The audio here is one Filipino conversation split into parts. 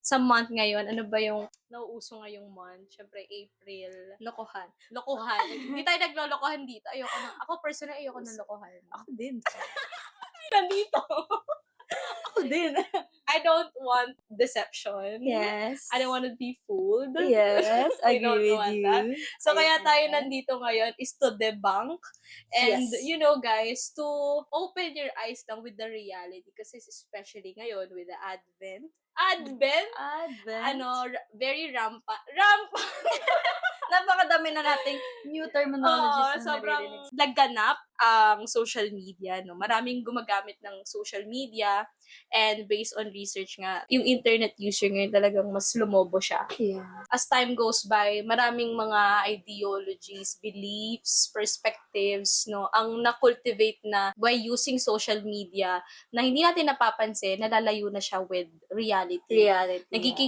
sa month ngayon, ano ba yung nauuso ngayong month? Syempre, April. Lokohan. Lokohan. Hindi tayo naglolokohan dito. Ako personally, ayoko ng lokohan. Ako din. Nandito. Ako din. I don't want deception. Yes. I don't want to be fooled. Yes, I agree don't with want you. that. So, kaya Ayoko tayo na. nandito ngayon is to debunk and, Yes. guys, to open your eyes lang with the reality kasi especially ngayon with the Advent, Advent. very rampant. Napakadami na nating new terminologies na Sobrang naririnig. laganap ang social media, no? Maraming gumagamit ng social media and based on research nga, yung internet user ngayon talagang mas lumobo siya. Yeah. As time goes by, maraming mga ideologies, beliefs, perspectives, no, ang na-cultivate na by using social media na hindi natin napapansin, nalalayo na siya with reality.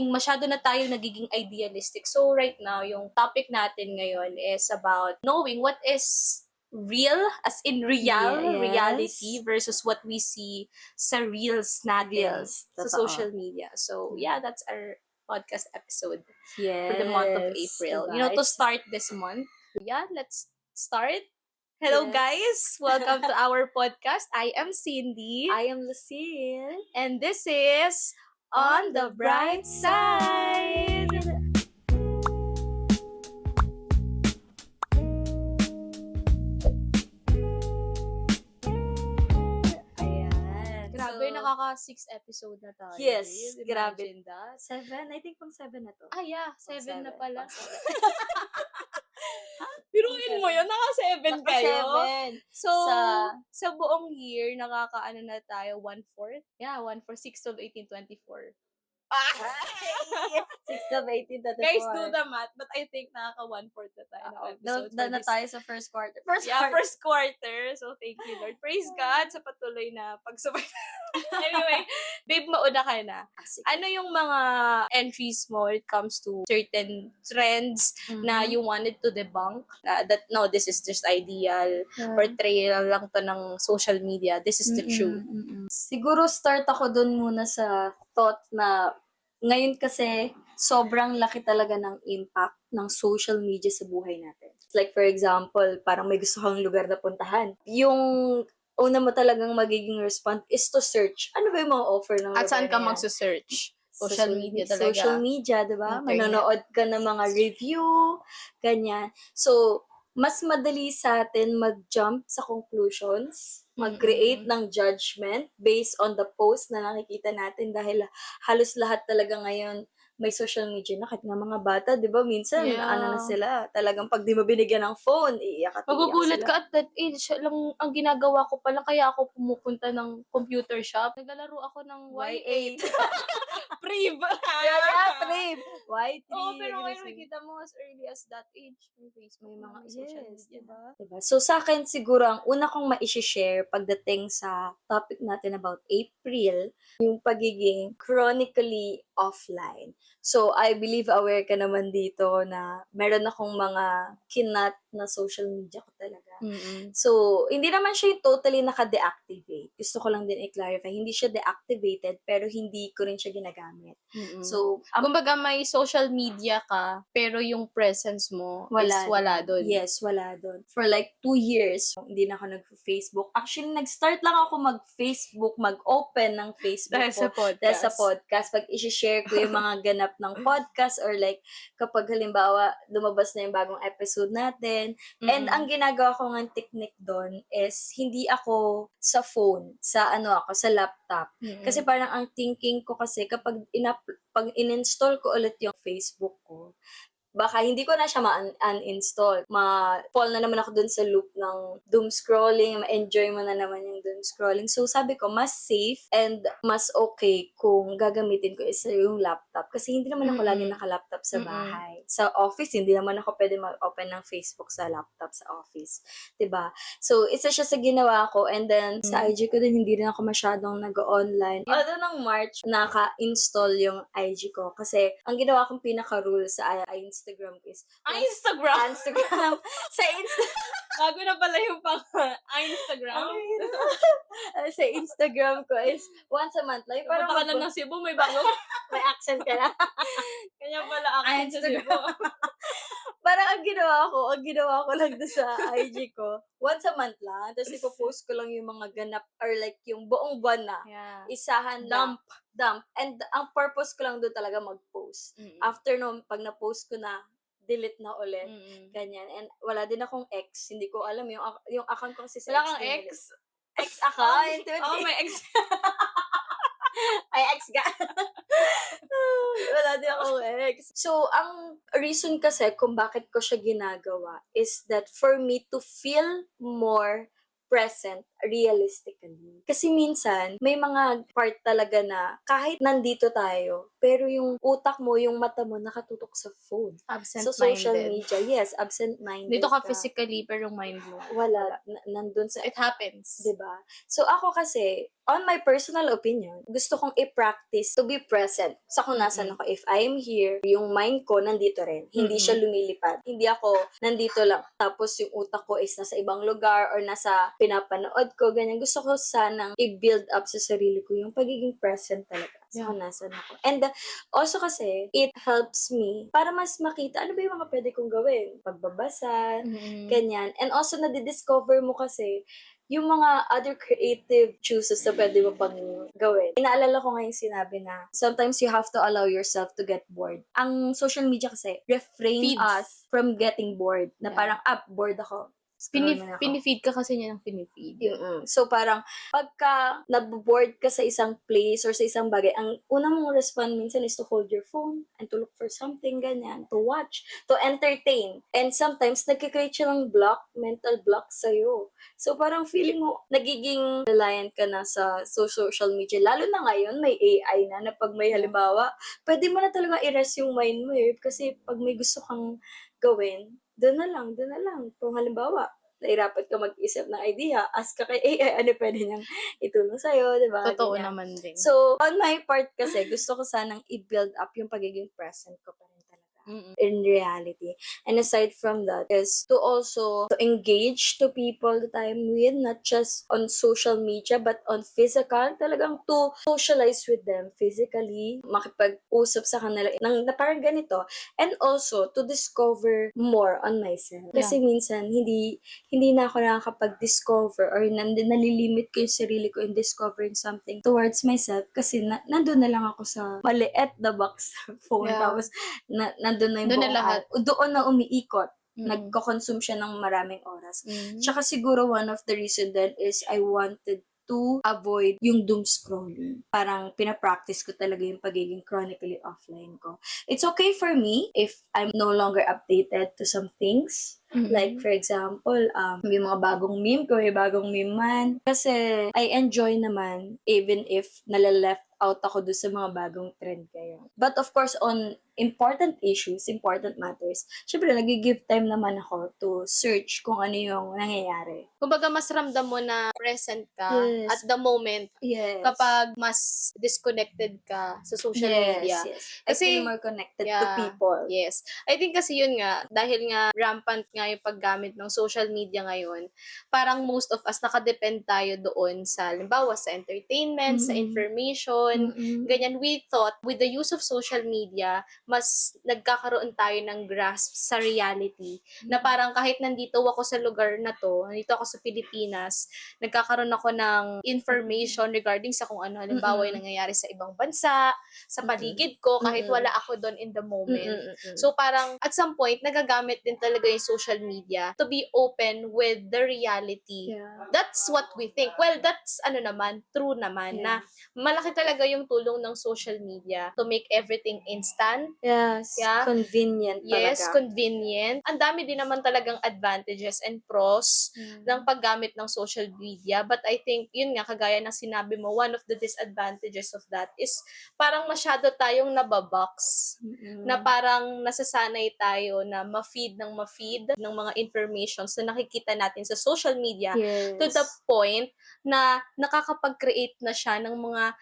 Masyado na tayo nagiging idealistic. So right now, yung topic natin ngayon is about knowing what is real, as in reality versus what we see sa reels natin sa social media. So yeah, that's our podcast episode for the month of April. Diba? To start this month. Yeah, let's start. Hello guys! Welcome to our podcast. I am Cindy. I am Lucille. And this is On the Bright Side! Ayan. Grabe, nakaka-6 episode na tayo. Yes, grabe. Imagine that. 7? I think pang 7 na to. Ah, yeah. 7 na pala. Pang Biruin mo yun, naka-7 kayo. 7. So, sa buong year, nakaka-ano na tayo, 1/4? Yeah, 1/4, 6, 12, 18, 24. 6 of 18 to 24. Guys, do the math, but I think nakaka-1/4 na tayo ng episode. Doon na tayo sa first quarter. First quarter. So, thank you, Lord. Praise God sa patuloy na pagsabay. Anyway, babe, mauna ka na. Ano yung mga entries mo when it comes to certain trends na you wanted to debunk? That, no, this is just ideal. Portrayal lang to ng social media. This is the truth. Siguro start ako dun muna sa thought na ngayon kasi sobrang laki talaga ng impact ng social media sa buhay natin. Like for example, parang may gusto kang lugar na puntahan. Yung una mo talagang magiging response is to search. Ano ba yung mga offer ng lugar At saan ka na yan? magsa-search? Social media talaga. Social media, diba? Internet. Manonood ka ng mga review, ganyan. So, mas madali sa atin mag-jump sa conclusions, mag-create ng judgment based on the post na nakikita natin dahil halos lahat talaga ngayon may social media na. Kahit nga mga bata, di ba? Minsan, ano na sila, talagang pag di mo binigyan ng phone, iiyak at iiyak Magugulat sila. ka at that age, siya lang ang ginagawa ko pala, kaya ako pumupunta ng computer shop. Naglalaro ako ng Y8. Priv! Priv! Y3. Oo, pero ngayon makikita mo as early as that age, may Facebook, may mga social media. Diba? So, sa akin siguro, ang una kong ma-share pagdating sa topic natin about April, yung pagiging chronically offline. So, I believe aware ka naman dito na meron akong mga kinat na social media ko talaga. So, hindi naman siya yung totally naka-deactivate. Gusto ko lang din i-clarify. Hindi siya deactivated, pero hindi ko rin siya ginagamit. So, kumbaga may social media ka, pero yung presence mo is wala doon. Yes, wala doon. For like 2 years, hindi na ako nag-Facebook. Actually, nag-start lang ako mag-Facebook, mag-open ng Facebook Dahil sa podcast. Pag i-share ko yung mga ganap ng podcast or like kapag halimbawa lumabas na yung bagong episode natin. And ang ginagawa ko ng technique doon is hindi ako sa phone, sa laptop. Kasi parang ang thinking ko kasi kapag pag in-install ko ulit yung Facebook ko, baka hindi ko na siya ma-uninstall. Ma-fall na naman ako dun sa loop ng doom scrolling, ma-enjoy mo na naman yung doom scrolling. So, sabi ko, mas safe and mas okay kung gagamitin ko isa yung laptop. Kasi hindi naman ako lagi naka-laptop sa bahay. Sa office, hindi naman ako pwede mag-open ng Facebook sa laptop sa office. 'Di ba? So, isa siya sa ginawa ko. And then, sa IG ko din, hindi rin ako masyadong nag-online. Although ng March, naka-install yung IG ko. Kasi, ang ginawa kong pinaka-rule sa Instagram ko is Instagram! Instagram. Sa Instagram. Bago na pala yung pang Instagram. Sa Instagram ko is once a month lang. Parang ka na ng Cebu, may bago. may accent ka na. Kanya pala accent sa Cebu. Parang ang ginawa ko lang doon sa IG ko, once a month lang. Tapos ipopost ko lang yung mga ganap or like yung buong buwan na. Yeah. Isahan lang. Dump. And ang purpose ko lang doon talaga mag-post. After no, pag na-post ko na, delete na ulit. Ganyan. And wala din akong ex. Hindi ko alam yung account ko kasi sa Wala kang din ex? Ex-account. May ex. Ay, ex ka. Wala din akong ex. So, ang reason kasi kung bakit ko siya ginagawa is that for me to feel more present realistically. Kasi minsan, may mga part talaga na kahit nandito tayo, pero yung utak mo, yung mata mo, nakatutok sa phone. Absent-minded. Sa social media. Yes, absent-minded Dito ka physically, pero yung mind mo. Wala. Nandun sa... It happens. Diba? So, ako kasi, on my personal opinion, gusto kong i-practice to be present sa kung nasan ako. If I'm here, yung mind ko nandito rin. Hindi siya lumilipad. Hindi ako nandito lang. Tapos yung utak ko is nasa ibang lugar or nasa pinapanood ko. Ganyan. Gusto ko sanang i-build up sa sarili ko yung pagiging present talaga sa kung nasan ako. And also kasi, it helps me para mas makita ano ba yung mga pwede kong gawin. Pagbabasa, ganyan. And also, nadidiscover mo kasi yung mga other creative choices na pwede mo pang gawin. Inaalala ko ngayong sinabi na sometimes you have to allow yourself to get bored. Ang social media kasi refrain Feeds. us from getting bored. Na parang, bored ako. Pinifeed ka kasi niya ng pinifeed. So, parang, pagka naboboard ka sa isang place or sa isang bagay, ang unang mong respond minsan is to hold your phone and to look for something, ganyan, to watch, to entertain. And sometimes, nagkikreate siya ng mental block sa'yo. So, parang feeling mo, nagiging reliant ka na sa social media. Lalo na ngayon, may AI na pag may halimbawa, pwede mo na talaga i-rest yung mind mo Kasi pag may gusto kang gawin, doon na lang. Kung halimbawa, nahirapan ka mag-isip ng idea, ask ka kay AI, ano pwede niyang itulong sa'yo, di ba? Totoo Ganyan. naman din. So, on my part kasi, gusto ko sanang i-build up yung pagiging present ko pa rin talaga. In reality. And aside from that is to also to engage to people that I'm with, not just on social media, but on physical, talagang to socialize with them physically, makipag-usap sa kanila na parang ganito. And also, to discover more on myself. Kasi minsan, hindi na ako nakakapag-discover or nalilimit ko yung sarili ko in discovering something towards myself kasi nandun na lang ako sa maliit na box phone. Tapos, nandun na yung Doon na buong lahat. doon na umiikot. Nagko-consume siya ng maraming oras. Tsaka siguro one of the reason then is I wanted to avoid yung doom scrolling. Parang pinapractice ko talaga yung pagiging chronically offline ko. It's okay for me if I'm no longer updated to some things. Like, for example, may mga bagong meme ko, may bagong meme man. Kasi, I enjoy naman, even if nalaleft out ako doon sa mga bagong trend kaya. But of course, on important issues, important matters, syempre, nag-give time naman ako to search kung ano yung nangyayari. Kumbaga, mas ramdam mo na present ka at the moment kapag mas disconnected ka sa social media. Yes. I Kasi, feel more connected to people. Yes. I think kasi yun nga, dahil nga rampant nga yung paggamit ng social media ngayon, parang most of us nakadepend tayo doon sa, halimbawa, sa entertainment, sa information, ganyan. We thought, with the use of social media, mas nagkakaroon tayo ng grasp sa reality. Na parang kahit nandito ako sa lugar na to, nandito ako sa Pilipinas, nagkakaroon ako ng information regarding sa kung ano, halimbawa, yung nangyayari sa ibang bansa, sa paligid ko, kahit wala ako doon in the moment. So parang, at some point, nagagamit din talaga yung social media to be open with the reality. That's what we think. Well, that's true naman, na malaki talaga yung tulong ng social media to make everything instant. Yes. Convenient talaga. Yes, convenient. Ang dami din naman talagang advantages and pros ng paggamit ng social media. But I think, yun nga, kagaya ng sinabi mo, one of the disadvantages of that is parang masyado tayong nababox. Na parang nasasanay tayo na ma-feed ng mga informations na nakikita natin sa social media to the point na nakakapag-create na siya ng mga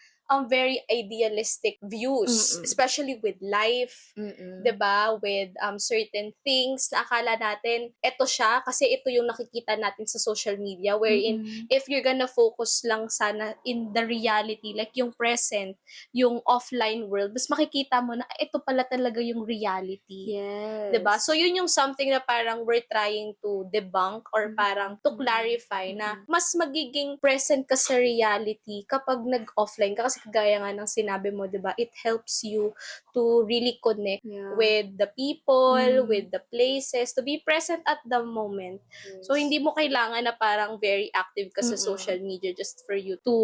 very idealistic views, Mm-mm. especially with life, Mm-mm. 'di ba? With certain things na akala natin eto siya kasi ito yung nakikita natin sa social media, wherein Mm-mm. if you're gonna focus lang sana in the reality, like yung present, yung offline world, mas makikita mo na ito pala talaga yung reality. Yes. 'Di ba? So yun yung something na parang we're trying to debunk or parang to clarify na mas magiging present ka sa reality kapag nag-offline ka, kasi kagaya nga ng sinabi mo, 'di ba? It helps you to really connect Yeah. with the people, Mm. with the places, to be present at the moment. Yes. So hindi mo kailangan na parang very active ka sa Mm-mm. social media just for you to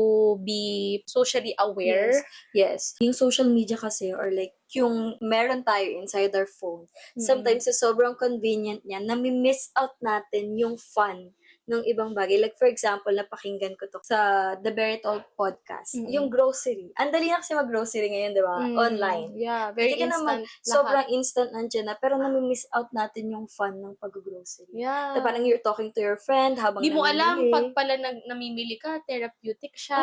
be socially aware. Yes. Yung social media kasi, or like, yung meron tayo inside our phone, sometimes sa sobrang convenient niya, nami-miss out natin yung fun ng ibang bagay. Like, for example, napakinggan ko to sa The Beritol podcast. Yung grocery. Ang dali na kasi mag-grocery ngayon, di ba? Online. Yeah, very Hindi ka na instant sobrang lahat. instant nandiyan na, pero nami-miss out natin yung fun ng pag-grocery. Yeah. So, parang you're talking to your friend habang Di mo alam, namimili. pag pala namimili ka, therapeutic siya.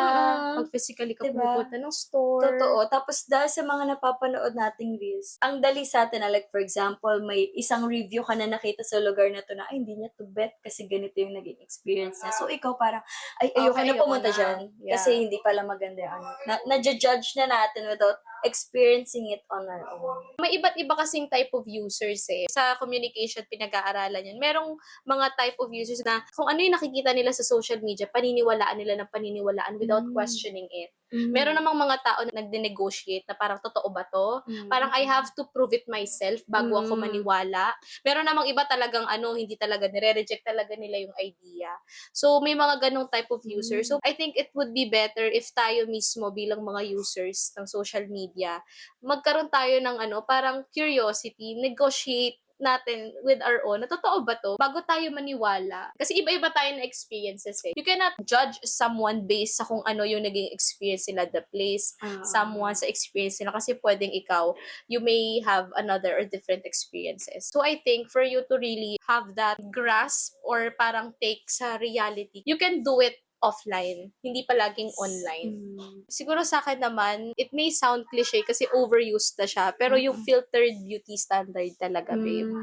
Pag physically ka Diba? pumupunta ng store. Totoo. Tapos dahil sa mga napapanood nating reels, ang dali sa atin na, like, for example, may isang review ka na nakita sa lugar na to na, ay, hindi niya to bet kasi ganito yung naging experience niya. So, ikaw parang, ay, ayoko Okay, na ayoko pumunta na. dyan. Yeah. Kasi hindi pala maganda yung ano. Na-judge na natin without experiencing it on our own. May iba't iba kasing type of users eh. Sa communication, pinag-aaralan yun. Merong mga type of users na kung ano yung nakikita nila sa social media, paniniwalaan nila ng paniniwalaan without questioning it. Meron namang mga tao na nagde-negotiate na parang totoo ba to? Parang I have to prove it myself bago ako maniwala. Meron namang iba talagang hindi talaga, nire-reject talaga nila yung idea. So may mga ganong type of users. So I think it would be better if tayo mismo bilang mga users ng social media, magkaroon tayo ng parang curiosity, negotiate natin with our own, na totoo ba to? Bago tayo maniwala. Kasi iba-iba tayo na experiences eh. You cannot judge someone based sa kung ano yung naging experience nila, the place, someone sa experience nila. Kasi pwedeng ikaw, you may have another or different experiences. So I think for you to really have that grasp or parang take sa reality, you can do it offline, hindi palaging online. Siguro sa akin naman, it may sound cliche kasi overused na siya, pero yung filtered beauty standard talaga, babe.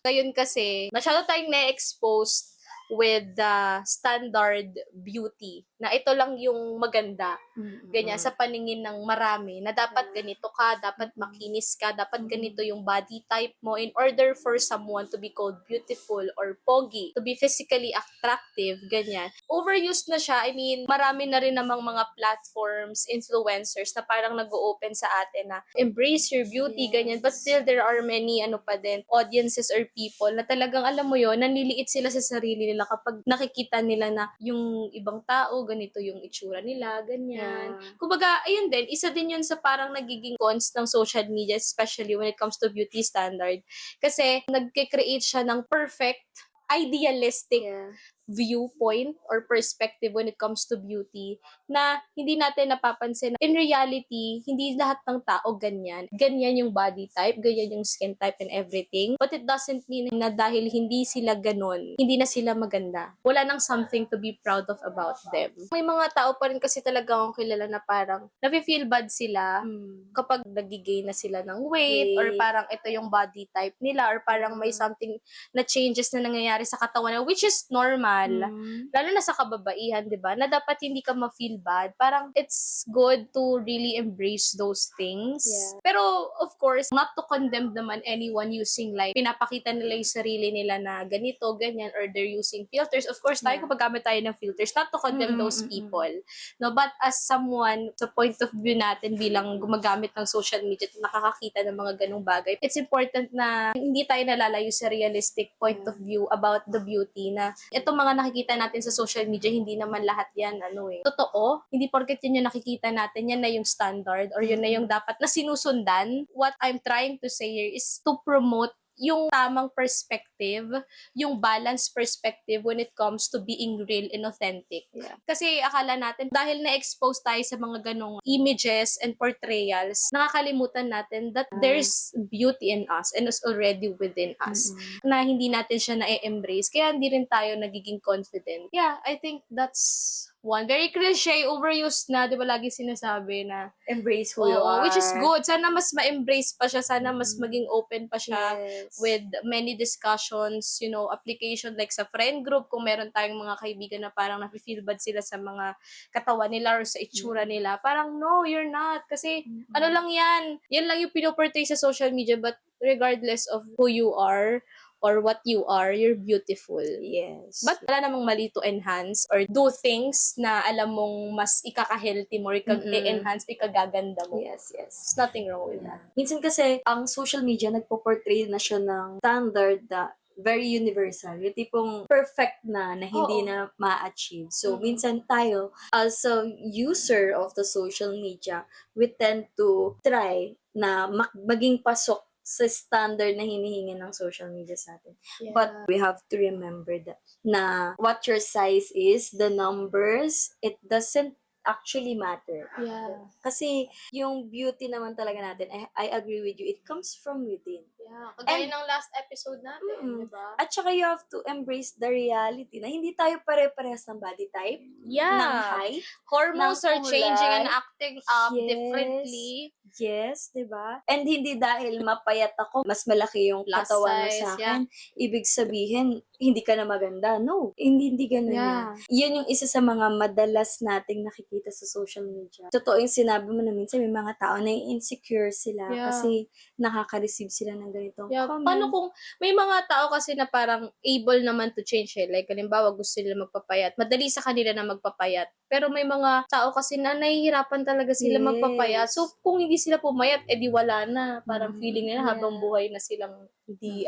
Ngayon kasi, masyado tayong na-expose with the standard beauty, na ito lang yung maganda. Ganyan, sa paningin ng marami, na dapat ganito ka, dapat makinis ka, dapat ganito yung body type mo in order for someone to be called beautiful or pogi, to be physically attractive, ganyan. Overused na siya. I mean, marami na rin namang mga platforms, influencers na parang nag-o-open sa atin na embrace your beauty, ganyan. But still, there are many audiences or people na talagang, alam mo yon, nanliliit sila sa sarili nila kapag nakikita nila na yung ibang tao, ganito yung itsura nila, ganyan. Kumbaga, ayun din, isa din yun sa parang nagiging cons ng social media, especially when it comes to beauty standard. Kasi, nagke-create siya ng perfect, idealistic viewpoint or perspective when it comes to beauty, na hindi natin napapansin na in reality, hindi lahat ng tao ganyan. Ganyan yung body type, ganyan yung skin type and everything. But it doesn't mean na dahil hindi sila ganon, hindi na sila maganda. Wala nang something to be proud of about them. May mga tao pa rin kasi talaga akong kilala na parang nafe-feel bad sila kapag nagigain na sila ng weight, or parang ito yung body type nila, or parang may something na changes na nangyayari sa katawan, which is normal. Lalo na sa kababaihan, di ba? Na dapat hindi ka ma-feel bad. Parang it's good to really embrace those things. Pero, of course, not to condemn naman anyone using, like, pinapakita nila yung sarili nila na ganito, ganyan, or they're using filters. Of course, tayo gumagamit tayo ng filters, not to condemn those people. No, but as someone, sa point of view natin bilang gumagamit ng social media at nakakakita ng mga ganong bagay, it's important na hindi tayo nalalayo sa realistic point of view about the beauty, na itong mga nakikita natin sa social media, hindi naman lahat yan, totoo. Hindi porket yun yung nakikita natin, yan na yung standard, or yun na yung dapat na sinusundan. What I'm trying to say here is to promote yung tamang perspective, yung balanced perspective when it comes to being real and authentic. Kasi akala natin, dahil na-expose tayo sa mga ganong images and portrayals, nakakalimutan natin that there's beauty in us and is already within us, na hindi natin siya na-embrace, kaya hindi rin tayo nagiging confident. Yeah, I think that's one. Very cliche, overused na, di ba lagi sinasabi na, Embrace who you oo, are. which is good. Sana mas ma-embrace pa siya, sana mas maging open pa siya Yes. with many discussions, application like sa friend group, kung meron tayong mga kaibigan na parang nafe-feel bad sila sa mga katawan nila or sa itsura nila, parang no, you're not. Kasi ano lang yan lang yung pinoportray sa social media, but regardless of who you are, or what you are, you're beautiful. Yes. But wala namang mali to enhance or do things na alam mong mas ikaka-healthy mo, i-enhance, ikagaganda mo. Yes. There's nothing wrong with that. Minsan kasi, ang social media, nagpo-portray na siya ng standard na very universal. Yung tipong perfect na hindi Oo. na ma-achieve. So, minsan tayo, as a user of the social media, we tend to try na maging pasok sa standard na hinihingi ng social media sa atin. Yeah. But we have to remember that na what your size is, the numbers, it doesn't actually matter. Yeah. Kasi yung beauty naman talaga natin, I agree with you, it comes from within. Yeah. Kagaya ng last episode natin, di ba? At saka you have to embrace the reality na hindi tayo pare-parehas ng body type, Yeah. ng height, Hormones ng are changing and kulay. acting up Yes. differently. Yes, 'di ba? And hindi dahil mapayat ako, mas malaki yung Plus katawan mo size, sa akin, ibig sabihin hindi ka na maganda. No, hindi ganun Yeah. yan. Yun yung isa sa mga madalas nating nakikita sa social media. Totoo yung sinabi mo na minsan may mga tao na insecure sila Yeah. kasi nakaka-receive sila ng ganitong Yeah, comment. paano kung may mga tao kasi na parang able naman to change Like, halimbawa, gusto nila magpapayat. Madali sa kanila na magpapayat. Pero may mga tao kasi na nahihirapan talaga sila Yes. magpapayat. So, kung hindi sila pumayat, edi wala na. Parang feeling nila Yeah. habang buhay na silang hindi,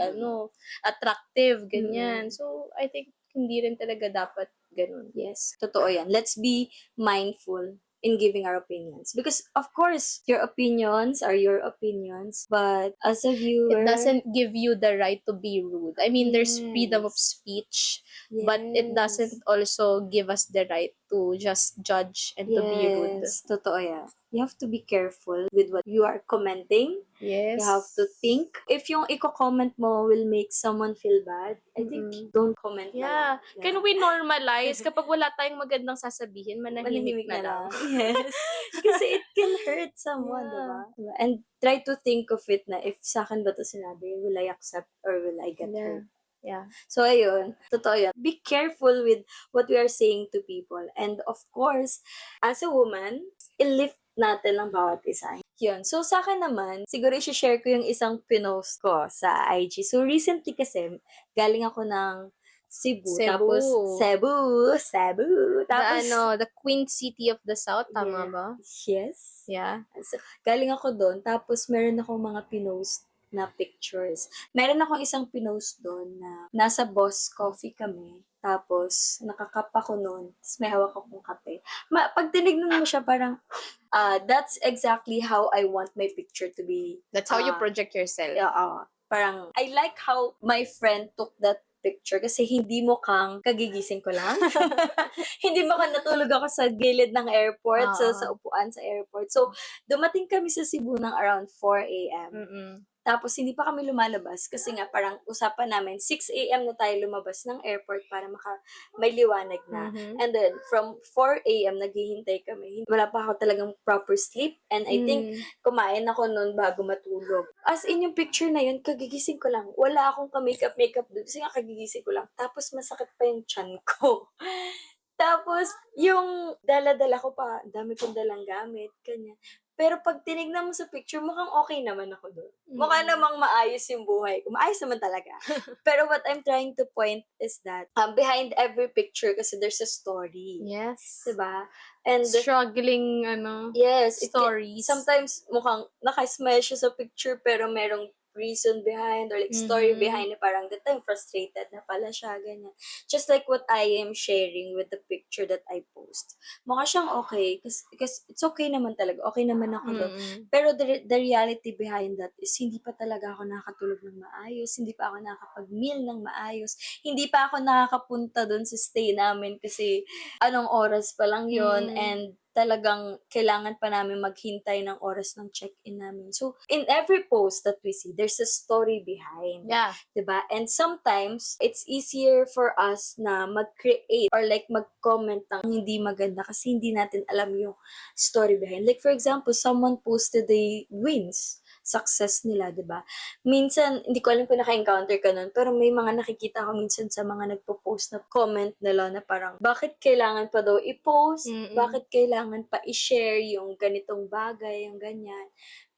attractive, ganyan. So, I think hindi rin talaga dapat ganun. Yes, totoo yan. Let's be mindful in giving our opinions. Because, of course, your opinions are your opinions. But, as a viewer... It doesn't give you the right to be rude. I mean, there's Yes. freedom of speech, but it doesn't also give us the right to just judge and to be rude. Yes, totoo yan. You have to be careful with what you are commenting. Yes. You have to think. If yung i-comment mo will make someone feel bad, I think don't comment na Yeah. lang. Can we normalize kapag wala tayong magandang sasabihin, manahimik na lang? Yes. Kasi it can hurt someone, Yeah. diba? And try to think of it na if sa akin ba ito sinabi, will I accept or will I get hurt? Yeah. So, ayun. Totoo yan. Be careful with what we are saying to people. And of course, as a woman, i-lift natin ang bawat isa. Yun. So, sa akin naman, siguro i-share ko yung isang pinost ko sa IG. So, recently kasi, galing ako ng Cebu. Tapos, Cebu. Tapos, The Queen City of the South, tama ba? Yes. Yeah. So, galing ako doon. Tapos, meron akong mga pinost na pictures. Meron akong isang pinost doon na nasa Boss Coffee kami. Tapos, nakakap ako noon. Tapos, may hawak akong kape. Pag tinignan mo siya, parang, that's exactly how I want my picture to be. That's how you project yourself. Yeah, parang, I like how my friend took that picture kasi hindi mo kang kagigising ko lang. Hindi mo kang natulog ako sa gilid ng airport, sa upuan sa airport. So, dumating kami sa Cebu ng around 4 a.m. Tapos, hindi pa kami lumalabas kasi nga parang usapan namin, 6 a.m. na tayo lumabas ng airport para may liwanag na. And then, from 4 a.m. naghihintay kami. Wala pa ako talagang proper sleep. And I think, kumain ako noon bago matulog. As in, yung picture na yun, kagigising ko lang. Wala akong ka-makeup doon kasi nga kagigising ko lang. Tapos, masakit pa yung tiyan ko. Tapos, yung dala-dala ko pa, dami kong dalang gamit, kanya. Pero pag tinignan mo sa picture, mukhang okay naman ako doon. Mukha namang maayos yung buhay ko. Maayos naman talaga. Pero what I'm trying to point is that behind every picture kasi there's a story. Yes. Diba? And struggling, yes, stories. Sometimes mukhang nakasmile siya sa picture pero merong reason behind or like story behind na parang that time frustrated na pala siya, ganyan. Just like what I am sharing with the picture that I post. Mukha siyang okay because it's okay naman talaga. Okay naman ako doon. Pero the reality behind that is hindi pa talaga ako nakakatulog ng maayos, hindi pa ako nakakapag-meal ng maayos, hindi pa ako nakakapunta doon sa stay namin kasi anong oras pa lang yon and talagang kailangan pa namin maghintay ng oras ng check-in namin. So, in every post that we see, there's a story behind. Yeah. 'Di ba? And sometimes, it's easier for us na mag-create or like mag-comment ng hindi maganda kasi hindi natin alam yung story behind. Like, for example, someone posted the wins, success nila, 'di ba? Minsan, hindi ko alam kung naka-encounter ka nun, pero may mga nakikita ko minsan sa mga nagpo-post na comment nila na parang, bakit kailangan pa daw i-post? Bakit kailangan pa i-share yung ganitong bagay, yung ganyan?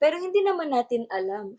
Pero hindi naman natin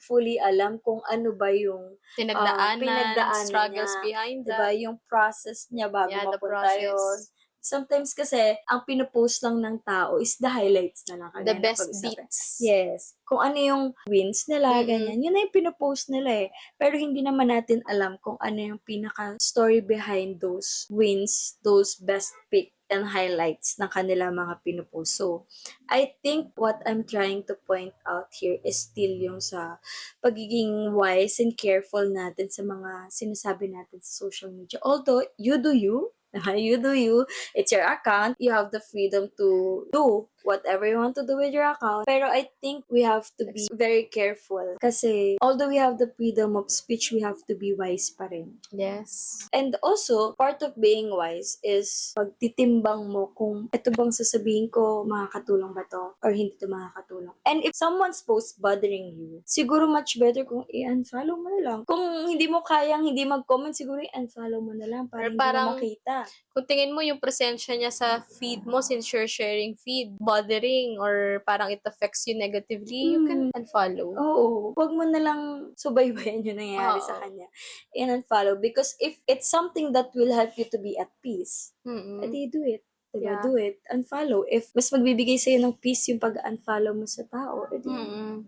fully alam kung ano ba yung Pinagdaanan, pinagdaanan struggles niya, behind 'di ba? that. Yung process niya bago Yeah, the mapunta yun. process. Sometimes kasi, ang pinopost lang ng tao is the highlights na lang, The kagaya ng best pag-usapan. beats. Yes. Kung ano yung wins nila, Mm-mm. ganyan. Yun na yung pinopost nila eh. Pero hindi naman natin alam kung ano yung pinaka-story behind those wins, those best pick and highlights ng kanila mga pinopost. So, I think what I'm trying to point out here is still yung sa pagiging wise and careful natin sa mga sinasabi natin sa social media. Although, you do you. You do you. It's your account. You have the freedom to do whatever you want to do with your account. Pero I think we have to be very careful. Kasi although we have the freedom of speech, we have to be wise pa rin. Yes. And also, part of being wise is pagtitimbang mo kung ito bang sasabihin ko, makakatulong ba to? Or hindi to makakatulong. And if someone's post bothering you, siguro much better kung i-unfollow mo na lang. Kung hindi mo kayang hindi mag-comment, siguro i-unfollow mo na lang para Or hindi parang, mo makita. Kung tingin mo yung presensya niya sa feed mo, since you're sharing feed, bothering, or parang it affects you negatively, you can unfollow. Oo. Huwag mo na lang subaybayan yung nangyayari sa Oo. kanya. I-unfollow. Because if it's something that will help you to be at peace, Mm-mm. edi do it. Diba? Yeah. Do it. Unfollow. If mas magbibigay sa'yo ng peace yung pag-unfollow mo sa tao, edi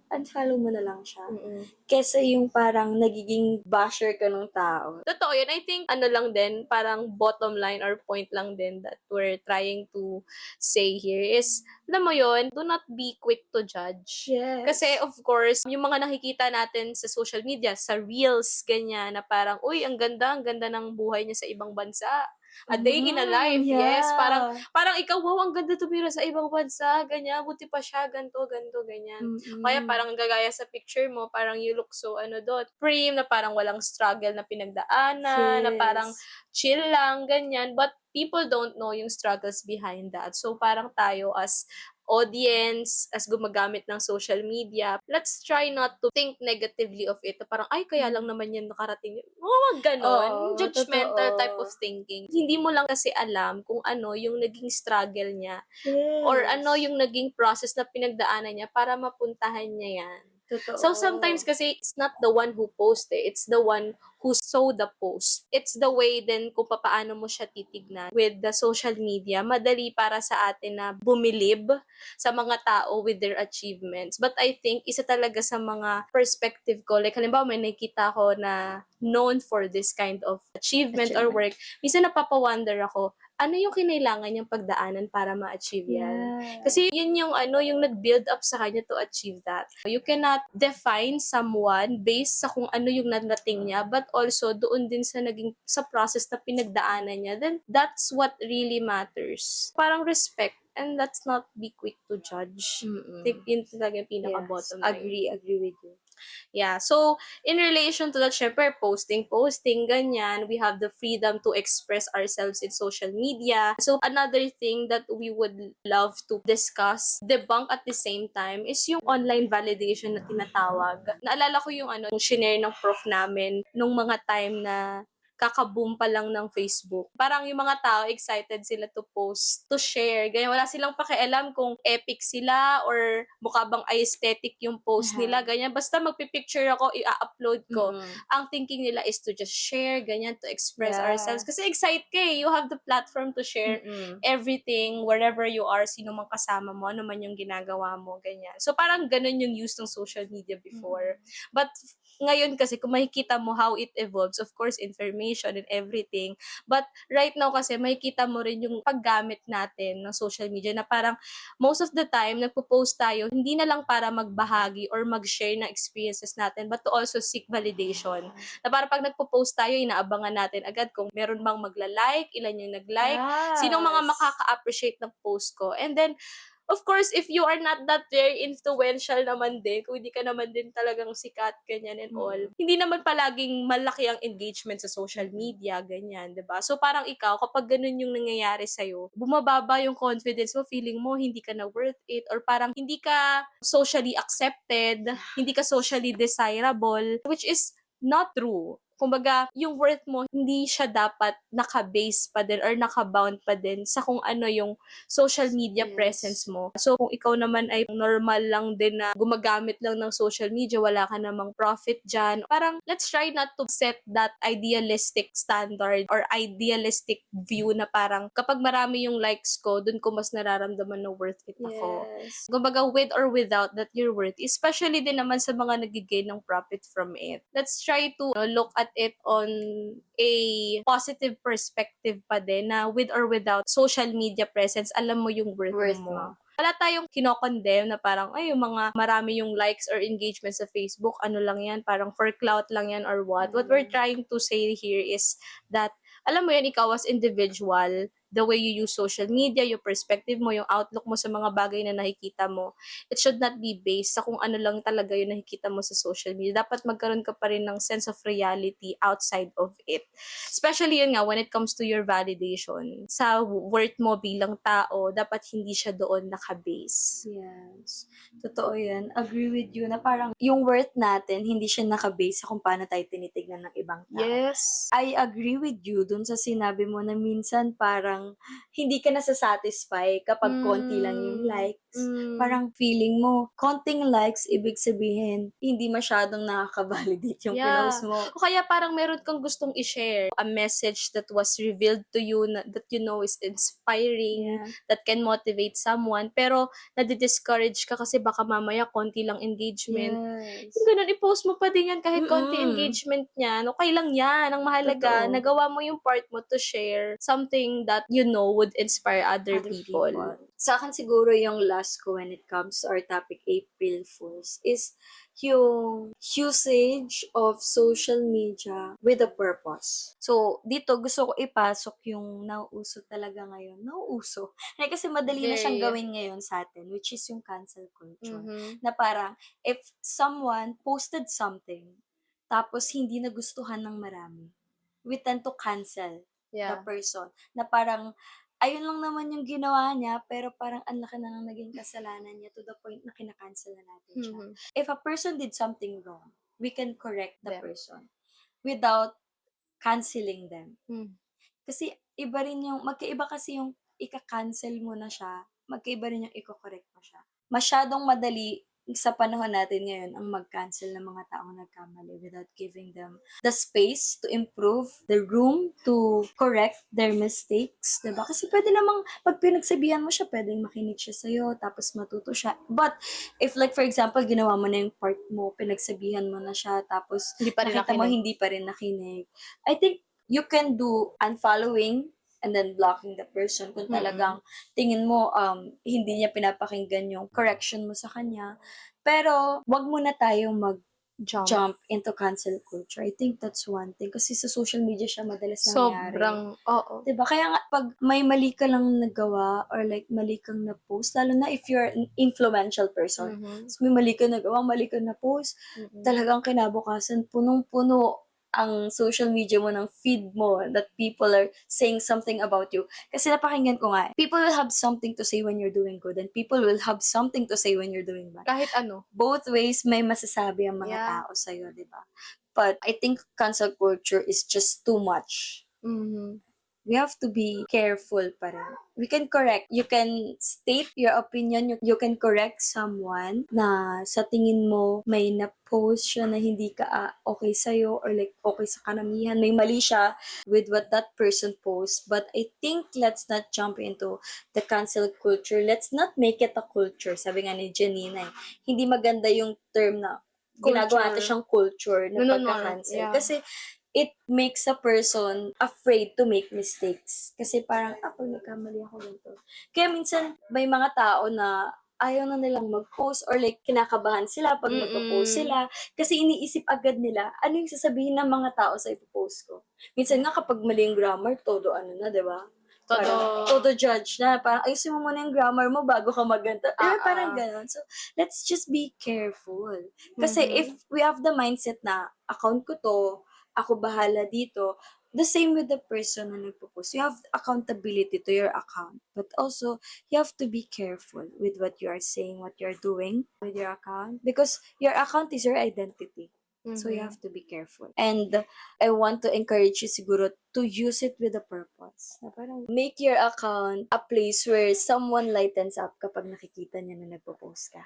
unfollow mo na lang siya. Mm-mm. Kesa yung parang nagiging basher ka ng tao. Totoo yun. I think, ano lang din, parang bottom line or point lang din that we're trying to say here is, alam mo yun, do not be quick to judge. Yes. Kasi, of course, yung mga nakikita natin sa social media, sa reels, ganyan, na parang, uy, ang ganda ng buhay niya sa ibang bansa. A day in a life, yes. Parang ikaw, wow, ang ganda tumira sa ibang bansa, ganyan, buti pa siya, ganto, ganyan. Kaya parang gagaya sa picture mo, parang you look so, prim, na parang walang struggle na pinagdaanan, na parang chill lang, ganyan. But people don't know yung struggles behind that. So parang tayo as audience, as gumagamit ng social media, let's try not to think negatively of it. Parang, ay, kaya lang naman yan nakarating. Wag ganon. Oo, Judgmental totoo. type of thinking. Hindi mo lang kasi alam kung ano yung naging struggle niya Yes. or ano yung naging process na pinagdaanan niya para mapuntahan niya yan. Totoo. So sometimes kasi it's not the one who posted, it's the one who saw the post. It's the way then kung paano mo siya titignan with the social media. Madali para sa atin na bumilib sa mga tao with their achievements. But I think isa talaga sa mga perspective ko, like halimbawa may nakita ko na known for this kind of achievement or work, minsan napapawonder ako, ano yung kinailangan niyang pagdaanan para ma-achieve yan? Yeah. Kasi yun yung yung nag-build up sa kanya to achieve that. You cannot define someone based sa kung ano yung narating niya, but also doon din sa process na pinagdaanan niya. Then that's what really matters. Parang respect, and let's not be quick to judge. Yun talaga yung pinaka-bottom line. Agree with you. Yeah. So, in relation to that, syempre, posting, ganyan, we have the freedom to express ourselves in social media. So, another thing that we would love to discuss, debunk at the same time, is yung online validation na tinatawag. Naalala ko yung yung shinare ng prof namin nung mga time na kakaboom pa lang ng Facebook. Parang yung mga tao excited sila to post, to share. Ganyan, wala silang pakialam kung epic sila or mukha bang aesthetic yung post nila. Ganyan, basta magpipicture ako, i-upload ko. Ang thinking nila is to just share, ganyan, to express ourselves. Kasi excite ka eh. You have the platform to share everything, wherever you are, sino mang kasama mo, ano man yung ginagawa mo, ganyan. So parang ganun yung use ng social media before. But ngayon kasi kung makikita mo how it evolves, of course, information and everything. But right now kasi makikita mo rin yung paggamit natin ng social media na parang most of the time, nagpo-post tayo, hindi na lang para magbahagi or mag-share ng experiences natin, but to also seek validation. Na parang pag nagpo-post tayo, inaabangan natin agad kung meron bang magla-like, ilan yung nag-like, sinong mga Yes. makaka-appreciate ng post ko. And then, of course, if you are not that very influential naman din, kung hindi ka naman din talagang sikat, ganyan and all, hindi naman palaging malaki ang engagement sa social media, ganyan, 'di ba? So parang ikaw, kapag ganun yung nangyayari sa'yo, bumababa yung confidence mo, feeling mo hindi ka na worth it, or parang hindi ka socially accepted, hindi ka socially desirable, which is not true. Kumbaga, yung worth mo, hindi siya dapat naka-base pa din or naka-bound pa din sa kung ano yung social media Yes. presence mo. So, kung ikaw naman ay normal lang din na gumagamit lang ng social media, wala ka namang profit dyan, parang let's try not to set that idealistic standard or idealistic view na parang kapag marami yung likes ko, dun ko mas nararamdaman na worth it ako. Yes. Kumbaga, with or without that you're worth, especially din naman sa mga nagigain ng profit from it. Let's try to look at it on a positive perspective pa din na with or without social media presence, alam mo yung worth Worth mo. mo. Wala tayong kinokondemn na parang, ay, yung mga marami yung likes or engagement sa Facebook, ano lang yan, parang for clout lang yan or what. What we're trying to say here is that, alam mo yan, ikaw as individual, the way you use social media, yung perspective mo, yung outlook mo sa mga bagay na nakikita mo, it should not be based sa kung ano lang talaga yung nakikita mo sa social media. Dapat magkaroon ka pa rin ng sense of reality outside of it. Especially yun nga, when it comes to your validation. Sa worth mo bilang tao, dapat hindi siya doon naka-base. Yes. Totoo yan. Agree with you na parang yung worth natin, hindi siya nakabase sa kung paano tayo tinitignan ng ibang tao. Yes. I agree with you dun sa sinabi mo na minsan parang hindi ka nasasatisfy kapag konti lang yung likes. Parang feeling mo, konting likes, ibig sabihin, hindi masyadong nakaka-validate yung Yeah. pinost mo. O kaya parang meron kang gustong i-share, a message that was revealed to you that you know is inspiring, Yeah. that can motivate someone, pero nadi-discourage ka kasi baka mamaya konti lang engagement. Yes. Yung ganun, i-post mo pa din yan kahit konti Mm-mm. engagement niyan. Okay lang yan. Ang mahalaga, Totoo. nagawa mo yung part mo to share something that you know would inspire other people. Sa akin siguro yung last ko when it comes to our topic, April Fools, is yung usage of social media with a purpose. So, dito gusto ko ipasok yung nauuso talaga ngayon. Nauuso. Kasi madali na siyang Very. gawin ngayon sa atin, which is yung cancel culture. Mhm. Na parang, if someone posted something, tapos hindi nagustuhan ng marami, we tend to cancel the Yeah. person. Na parang, ayun lang naman yung ginawa niya, pero parang ang laki na lang naging kasalanan niya to the point na kinakancel na natin siya. Mhm. If a person did something wrong, we can correct the Them. person without canceling them. Mm. Kasi iba rin yung, magkaiba kasi yung ika-cancel mo na siya, magkaiba rin yung i-correct mo siya. Masyadong madali sa panahon natin ngayon ang mag-cancel ng mga taong nagkamali without giving them the space to improve, the room to correct their mistakes, diba? Kasi pwede namang, pag pinagsabihan mo siya, pwedeng makinig siya sa'yo, tapos matuto siya. But, if like for example, ginawa mo na yung part mo, pinagsabihan mo na siya, tapos Hindi pa rin nakita mo nakinig. hindi pa rin nakinig, I think you can do unfollowing and then blocking the person kung talagang tingin mo hindi niya pinapakinggan yung correction mo sa kanya. Pero wag muna tayong mag-jump into cancel culture. I think that's one thing. Kasi sa social media siya madalas nangyayari. Sobrang, oo. Diba? Kaya nga, pag may mali ka lang nagawa or like mali kang na-post, lalo na if you're an influential person, Mhm. so may mali ka nagawa, mali ka na-post, Mhm. talagang kinabukasan, punong-puno ang social media mo ng feed mo that people are saying something about you. Kasi napakinggan ko nga, people will have something to say when you're doing good and people will have something to say when you're doing bad. Kahit ano. Both ways, may masasabi ang mga Yeah. tao sa'yo, di ba? But I think cancel culture is just too much. Mhm. We have to be careful pa rin. We can correct. You can state your opinion. You can correct someone na sa tingin mo may na-post siya na hindi ka okay sa'yo or like okay sa karamihan. May mali siya with what that person posts. But I think let's not jump into the cancel culture. Let's not make it a culture. Sabi nga ni Janina, hindi maganda yung term na ginagawa natin siyang culture na pagka-cancel. Yeah. Kasi it makes a person afraid to make mistakes. Kasi parang, pag nagkamali ako ganito. Kaya minsan, may mga tao na ayaw na nilang mag-post or like kinakabahan sila pag mag-post sila kasi iniisip agad nila ano yung sasabihin ng mga tao sa ipopost ko. Minsan nga kapag mali yung grammar, todo ano na, di ba? Parang todo judge na. Parang ayusin mo muna yung grammar mo bago ka magganto. Parang ganun. So, let's just be careful. Kasi if we have the mindset na account ko to, ako bahala dito, the same with the person na nagpo-post. You have accountability to your account. But also, you have to be careful with what you are saying, what you're doing with your account. Because your account is your identity. So, you have to be careful. And I want to encourage you siguro to use it with a purpose. Na parang make your account a place where someone lightens up kapag nakikita niya na nagpo-post ka.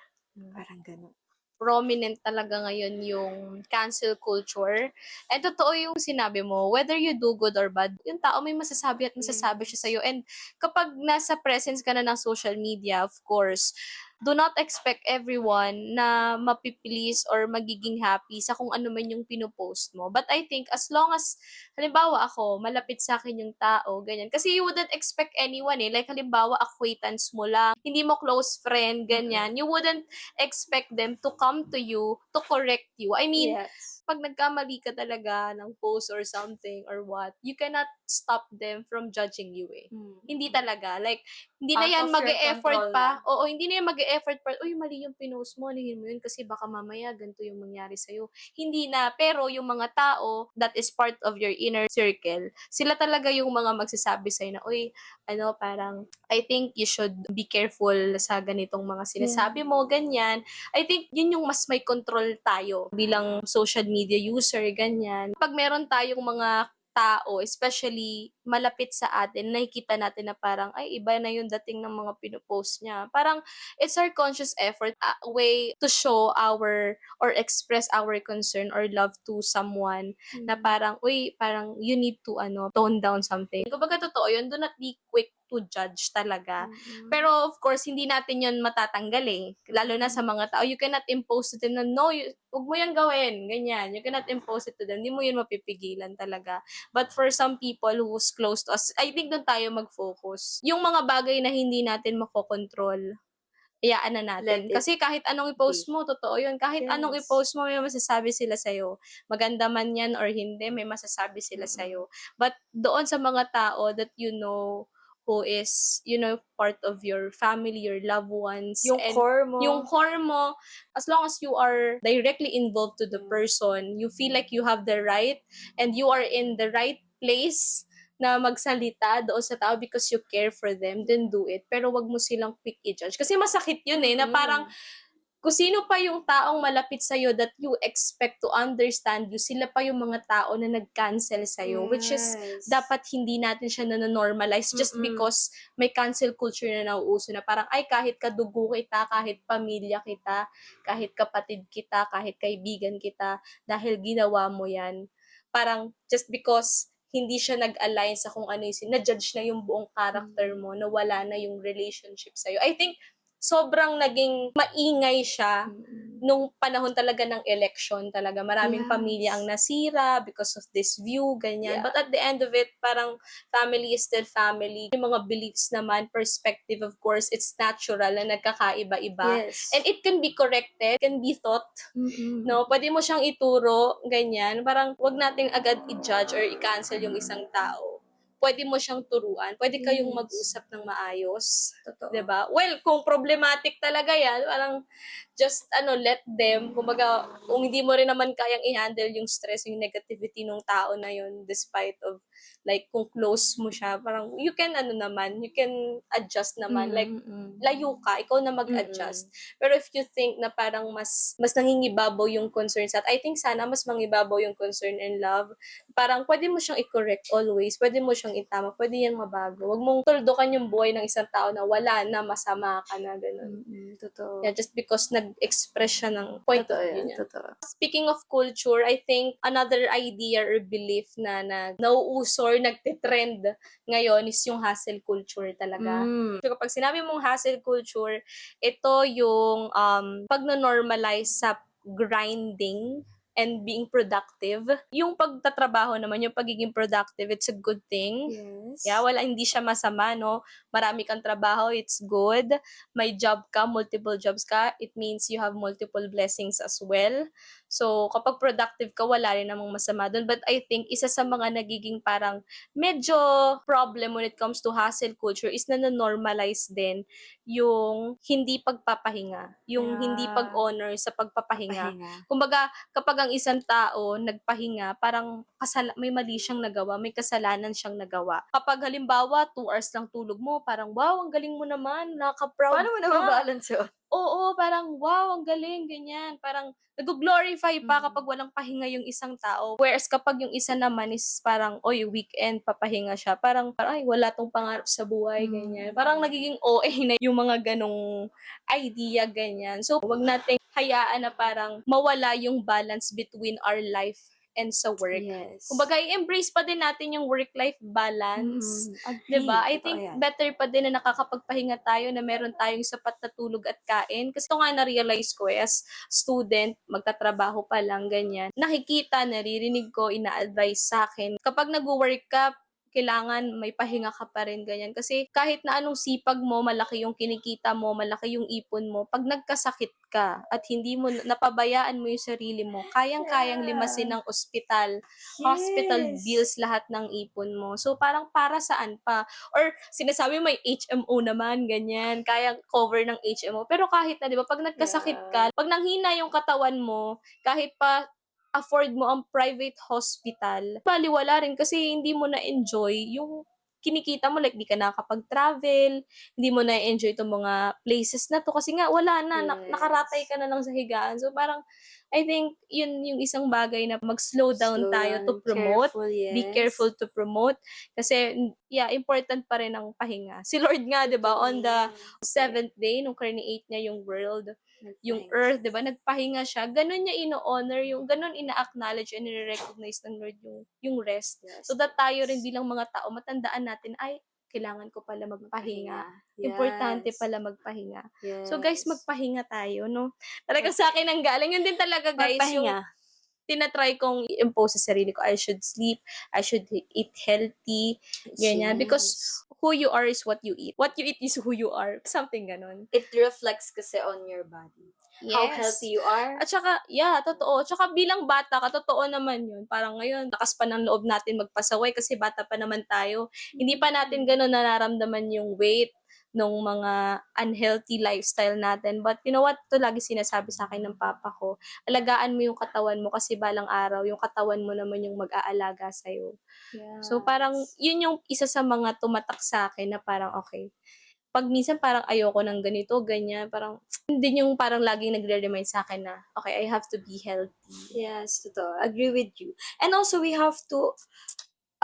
Parang gano'n. Prominent talaga ngayon yung cancel culture. And totoo yung sinabi mo, whether you do good or bad, yung tao may masasabi at masasabi siya sa'yo. And kapag nasa presence ka na ng social media, of course, do not expect everyone na mapipilis or magiging happy sa kung ano man yung pinopost mo. But I think as long as, halimbawa ako, malapit sa akin yung tao, ganyan. Kasi you wouldn't expect anyone eh. Like halimbawa, acquaintance mo lang, hindi mo close friend, ganyan. You wouldn't expect them to come to you to correct you. I mean, Yes. pag nagkamali ka talaga ng post or something or what, you cannot stop them from judging you eh. Hindi talaga. Like, hindi na Out yan of your mag-e-effort control pa. na. Oo, hindi na yan mag-e-effort pa. Uy, mali yung pinost mo. Anihin mo yun kasi baka mamaya ganito yung mangyari sa'yo. Hindi na. Pero yung mga tao that is part of your inner circle, sila talaga yung mga magsasabi sa'yo na, uy, parang, I think you should be careful sa ganitong mga sinasabi mo, ganyan. I think yun yung mas may control tayo bilang social media user, ganyan. Pag meron tayong mga tao, especially malapit sa atin, nakikita natin na parang, ay, iba na yung dating ng mga pinopost niya. Parang, it's our conscious effort, a way to show our, or express our concern or love to someone na parang, uy, parang you need to, tone down something. Kumbaga, totoo yun, do not be quick to judge talaga. Pero of course, hindi natin yun matatanggal eh. Lalo na sa mga tao, you cannot impose to them na, no, huwag mo yan gawin, ganyan. You cannot impose it to them. Hindi mo yun mapipigilan talaga. But for some people who's close to us, I think doon tayo mag-focus. Yung mga bagay na hindi natin makokontrol, iyaan na natin. Let it Kasi kahit anong i-post mo, totoo yun. Kahit anong Yes. i-post mo, may masasabi sila sa'yo. Maganda man yan or hindi, may masasabi sila sa'yo. But doon sa mga tao that you know, who is, part of your family, your loved ones, Yung and core mo. yung core mo, as long as you are directly involved to the person, you feel like you have the right and you are in the right place na magsalita doon sa tao because you care for them, then do it. Pero wag mo silang quick i-judge. Kasi masakit yun eh, na parang kung sino pa yung taong malapit sa'yo that you expect to understand you, sila pa yung mga tao na nag-cancel sa'yo, which is dapat hindi natin siya na-normalize just because may cancel culture na nauuso na parang, ay, kahit kadugo kita, kahit pamilya kita, kahit kapatid kita, kahit kaibigan kita, dahil ginawa mo yan. Parang, just because hindi siya nag-align sa kung ano yung na-judge na yung buong character mo, na wala na yung relationship sa'yo. I think, sobrang naging maingay siya nung panahon talaga ng election talaga. Maraming pamilya ang nasira because of this view, ganyan. Yeah. But at the end of it, parang family is still family. Yung mga beliefs naman, perspective, of course, it's natural na nagkakaiba-iba. Yes. And it can be corrected, can be taught. No, pwede mo siyang ituro, ganyan. Parang wag nating agad i-judge or i-cancel yung isang tao. Pwede mo siyang turuan. Pwede kayong Yes. mag-usap ng maayos. Totoo. 'Di ba? Well, kung problematic talaga 'yan, parang just let them. Kumbaga, kung hindi mo rin naman kayang i-handle yung stress, yung negativity ng tao na yun despite of like kung close mo siya, parang you can you can adjust naman. Like layo ka, ikaw na mag-adjust. Pero if you think na parang mas nangingibabaw yung concerns at I think sana mas mangibabaw yung concern and love, parang pwede mo siyang i-correct always, pwede mo siyang itama, pwede yan mabago. Huwag mong tuldukan yung buhay ng isang tao na wala na, masama ka na, gano'n. Totoo. Yeah, just because nag-express siya ng point of Totoo view yan. niya. Totoo. Speaking of culture, I think another idea or belief na nauuso or nagtitrend ngayon is yung hustle culture talaga. So kapag sinabi mong hustle culture, ito yung pagno-normalize sa grinding and being productive. Yung pagtatrabaho naman, yung pagiging productive, it's a good thing. Yes. Yeah, hindi siya masama, no? Marami kang trabaho, it's good. May job ka, multiple jobs ka, it means you have multiple blessings as well. So, kapag productive ka, wala rin namang masama dun. But I think, isa sa mga nagiging parang medyo problem when it comes to hustle culture is na-normalize din yung hindi pagpapahinga. Yung hindi pag-honor sa pagpapahinga. Pahinga. Kumbaga, kapag ang isang tao nagpahinga, parang may mali siyang nagawa, may kasalanan siyang nagawa. Kapag halimbawa, 2 hours lang tulog mo, parang wow, ang galing mo naman, nakaka-proud Paano mo ka. nababalance yun? Oo, parang wow, ang galing, ganyan. Parang nag-glorify pa kapag walang pahinga yung isang tao. Whereas kapag yung isa naman is parang, oy, weekend, papahinga siya. Parang, ay, wala tong pangarap sa buhay, ganyan. Parang nagiging OA na yung mga ganong idea, ganyan. So, wag nating hayaan na parang mawala yung balance between our life and sa work. Yes. Kumbaga, i-embrace pa din natin yung work-life balance. Diba? I think better pa din na nakakapagpahinga tayo, na meron tayong sapat na tulog at kain. Kasi ito nga na-realize ko as student, magtatrabaho pa lang, ganyan. Nakikita, naririnig ko, ina-advise sa akin. Kapag nag-work ka, kailangan may pahinga ka pa rin, ganyan. Kasi kahit na anong sipag mo, malaki yung kinikita mo, malaki yung ipon mo, pag nagkasakit ka at hindi mo, napabayaan mo yung sarili mo, kayang-kayang limasin ng ospital, hospital bills, lahat ng ipon mo. So, parang para saan pa? Or, sinasabi may HMO naman, ganyan, kayang cover ng HMO. Pero kahit na, di ba, pag nagkasakit ka, pag nanghina yung katawan mo, kahit pa afford mo ang private hospital, baliwala rin kasi hindi mo na-enjoy yung kinikita mo, like di ka nakakapag-travel, hindi mo na-enjoy itong mga places na to kasi nga wala na, nakaratay ka na lang sa higaan. So parang, I think, yun yung isang bagay na mag-slow down tayo to promote. Careful, yes. Be careful to promote. Kasi, yeah, important pa rin ang pahinga. Si Lord nga, di ba, on the 7th day, nung create niya yung world, yung earth, di ba, nagpahinga siya. Ganun niya ino-honor, yung ganun ina-acknowledge and i-recognize ng Lord yung rest. So that tayo rin bilang mga tao, matandaan natin, ay, kailangan ko pala magpahinga. Importante pala magpahinga. So guys, magpahinga tayo, no? Talagang sa akin ang galing. Yun din talaga, guys, yung tinatry kong i-impose sa sarili ko. I should sleep, I should eat healthy, ganyan. Because who you are is what you eat. What you eat is who you are. Something ganon. It reflects kasi on your body. Yes. How healthy you are. At saka, yeah, totoo. Tsaka bilang bata ka, totoo naman yun. Parang ngayon, lakas pa ng loob natin magpasaway kasi bata pa naman tayo. Hindi pa natin ganun nararamdaman yung weight ng mga unhealthy lifestyle natin. But you know what? Ito lagi sinasabi sa akin ng papa ko. Alagaan mo yung katawan mo kasi balang araw, yung katawan mo naman yung mag-aalaga sa'yo. So parang, yun yung isa sa mga tumatak sa akin na parang, okay, pag minsan parang ayoko ng ganito, ganyan, parang, hindi yung parang laging nagre-remind sa akin na, okay, I have to be healthy. Yes, totoo. Agree with you. And also, we have to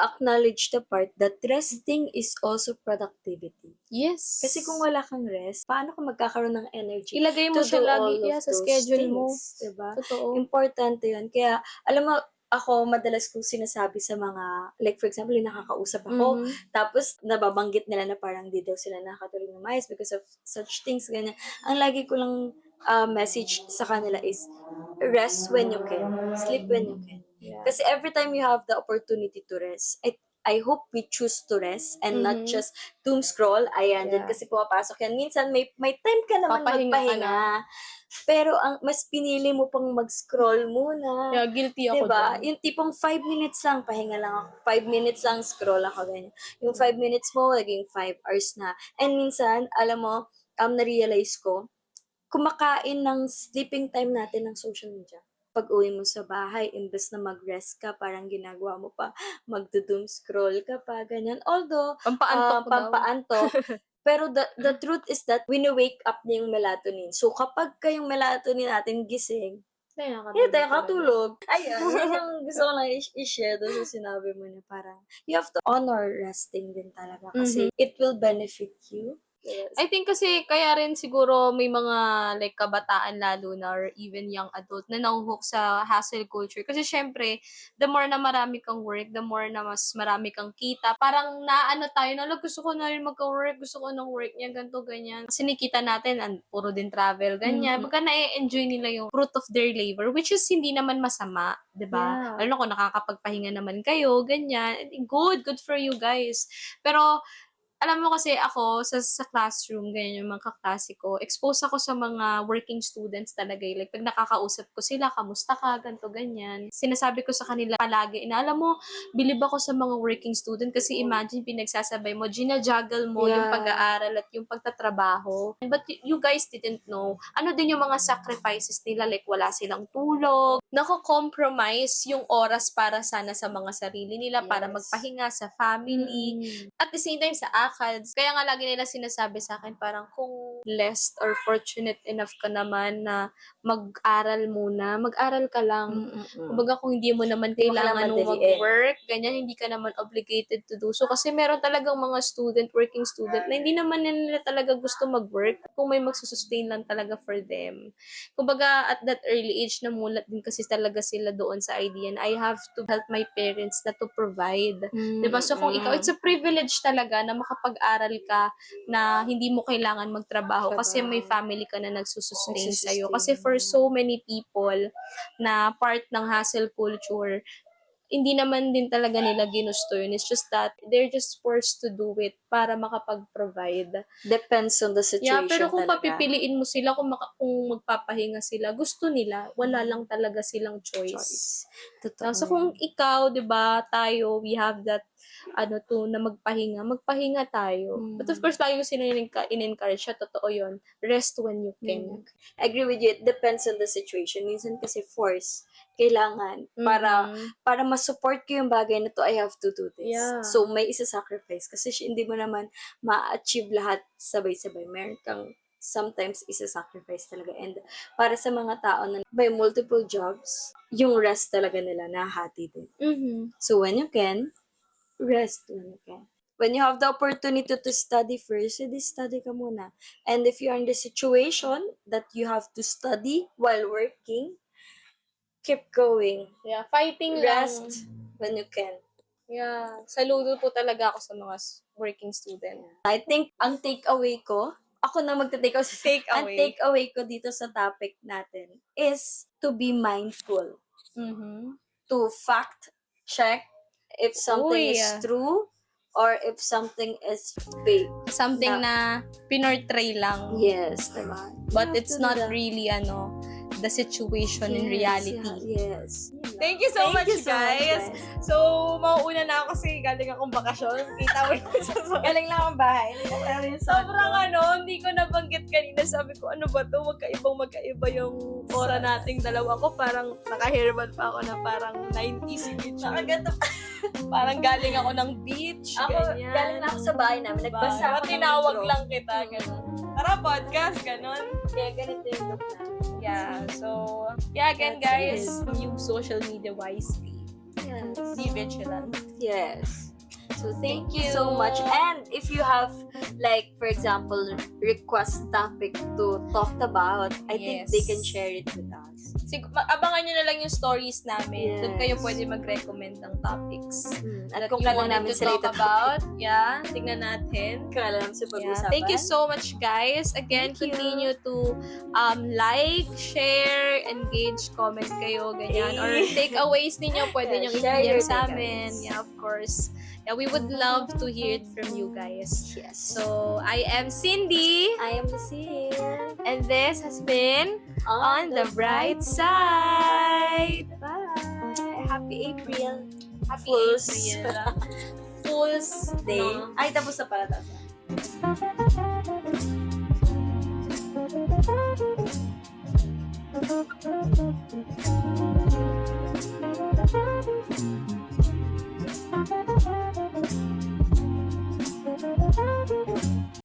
acknowledge the part that resting is also productivity. Yes. Kasi kung wala kang rest, paano ka magkakaroon ng energy ilagay mo to siya do lagi all of sa those schedule mo. things, diba? Totoo. Importante yun. Kaya, alam mo, ako, madalas kong sinasabi sa mga, like for example, yung nakakausap ako, tapos nababanggit nila na parang di daw sila nakakatulog ng maayos because of such things, ganyan. Ang lagi ko lang message sa kanila is, rest when you can, sleep when you can. Yeah. Kasi every time you have the opportunity to rest, I hope we choose to rest and not just doom scroll. Ayan, dyan kasi pumapasok yan. Minsan may time ka naman Papahinga ka magpahinga. Pero ang mas pinili mo pang mag-scroll muna. Yeah, guilty ako diba? dyan. Yung tipong 5 minutes lang, pahinga lang ako. 5 minutes lang, scroll ako. Ganyan. Yung 5 minutes mo, naging 5 hours na. And minsan, alam mo, na-realize ko, kumakain ng sleeping time natin ng social media. Pag uwi mo sa bahay, imbes na mag-rest ka, parang ginagawa mo pa, magdo-doom scroll ka pa, ganyan. Although, pampaantok. Pero the truth is that wini-wake up niya yung melatonin. So, kapag yung melatonin natin gising, hindi tayo katulog. Ayun, yun ang gusto ko lang i-share doon sa sinabi mo na parang, you have to honor resting din talaga kasi it will benefit you. Yes. I think kasi kaya rin siguro may mga like kabataan lalo na or even young adult na nahuhook sa hustle culture. Kasi syempre, the more na marami kang work, the more na mas marami kang kita. Parang naano tayo na, gusto ko na rin magka-work, gusto ko ng work niya, ganito, ganyan. Kasi nakita natin, puro din travel, ganyan. Baka na-enjoy nila yung fruit of their labor, which is hindi naman masama, 'di ba? Yeah. Lalo na kung nakakapagpahinga naman kayo, ganyan. Good for you guys. Pero alam mo kasi ako, sa classroom, ganyan yung mga kaklase ko, expose ako sa mga working students talaga. Like, pag nakakausap ko sila, kamusta ka, ganito, ganyan. Sinasabi ko sa kanila palagi, na alam mo, bilib ako sa mga working student kasi imagine, pinagsasabay mo, ginajuggle mo yung pag-aaral at yung pagtatrabaho. But you guys didn't know, ano din yung mga sacrifices nila, like wala silang tulog, nako-compromise yung oras para sana sa mga sarili nila, para magpahinga sa family, at the same time sa ACADS. Kaya nga lagi nila sinasabi sa akin, parang kung blessed or fortunate enough ka naman na mag-aral muna, mag-aral ka lang. Kumbaga kung hindi mo naman kailangan nung mag-work, ganyan, hindi ka naman obligated to do so. Kasi meron talagang mga working student, na hindi naman nila talaga gusto mag-work kung may magsusustain lang talaga for them. Kumbaga, at that early age, namulat din kasi talaga sila doon sa idea na I have to help my parents na to provide. Diba? So, kung ikaw, it's a privilege talaga na makapag-aral ka na hindi mo kailangan magtrabaho kasi may family ka na nagsusustain sa'yo. Kasi for so many people na part ng hustle culture, hindi naman din talaga nila ginusto yun. It's just that they're just forced to do it para makapag-provide. Depends on the situation Pero kung talaga. papipiliin mo sila, kung magpapahinga sila, gusto nila, wala lang talaga silang choice. Totoo. So kung ikaw, 'di ba, tayo, we have that na magpahinga tayo. But of course, lagi ko sila in-encourage siya, totoo 'yon. Rest when you can. I agree with you. It depends on the situation. Minsan kasi force, kailangan para ma-support ko yung bagay na to, I have to do this. Yeah. So may isa-sacrifice kasi hindi mo naman ma-achieve lahat sabay-sabay. Meron kang sometimes isa-sacrifice talaga. And para sa mga tao na may multiple jobs, yung rest talaga nila nahati din. So when you can, rest when you can. When you have the opportunity to study first, edi study ka muna. And if you're in the situation that you have to study while working, keep going. Yeah, fighting Rest lang. when you can. Yeah, saludo po talaga ako sa mga working student. I think ang takeaway ko, ako na magta-takeaway sa ang takeaway ko dito sa topic natin is to be mindful. To fact check if something is true or if something is fake. Something na pinortray lang. Yes, diba? But it's not really the situation in reality. Yes. Thank you so much, guys. So, mauuna na ako kasi galing akong bakasyon. Kita mo yun sa Galing lang ang bahay. sobrang hindi ko nabanggit kanina. Sabi ko, ano ba to? Magkaiba yung aura nating dalawa ko. Parang naka-hairband pa ako na parang 90s beach. Nakagato. Parang galing ako ng beach. Ako, ganyan. galing na ako sa bahay namin. Nagbasa ako ng Tinawag libro. lang kita. Ganun. Tara, podcast. Ganun. Kaya ganito yung look namin. Yeah, so, again, guys, use social media wisely. Yes. Be vigilant. Yes. So, thank you so much. And if you have, like, for example, request topic to talk about, I think they can share it with us. Abangan nyo na lang yung stories namin. Yes. Doon kayo pwede mag-recommend ng topics. At that kung you kailan wanted namin to sila talk about. Yeah, tignan natin. kailan sa pag-usapan. Thank you so much, guys. Again, continue to like, share, engage, comment kayo, ganyan. Or takeaways ninyo, pwede nyo share i-PM your sa amin. takeaways. Yeah, of course. Yeah, we would love to hear it from you guys. Yes. So, I am Cindy. I am Lucille. And this has been On the Bright Side. Bye. Happy April. Happy Fools. April. Fools Day. No? Ay, tapos na pala. Tapos na.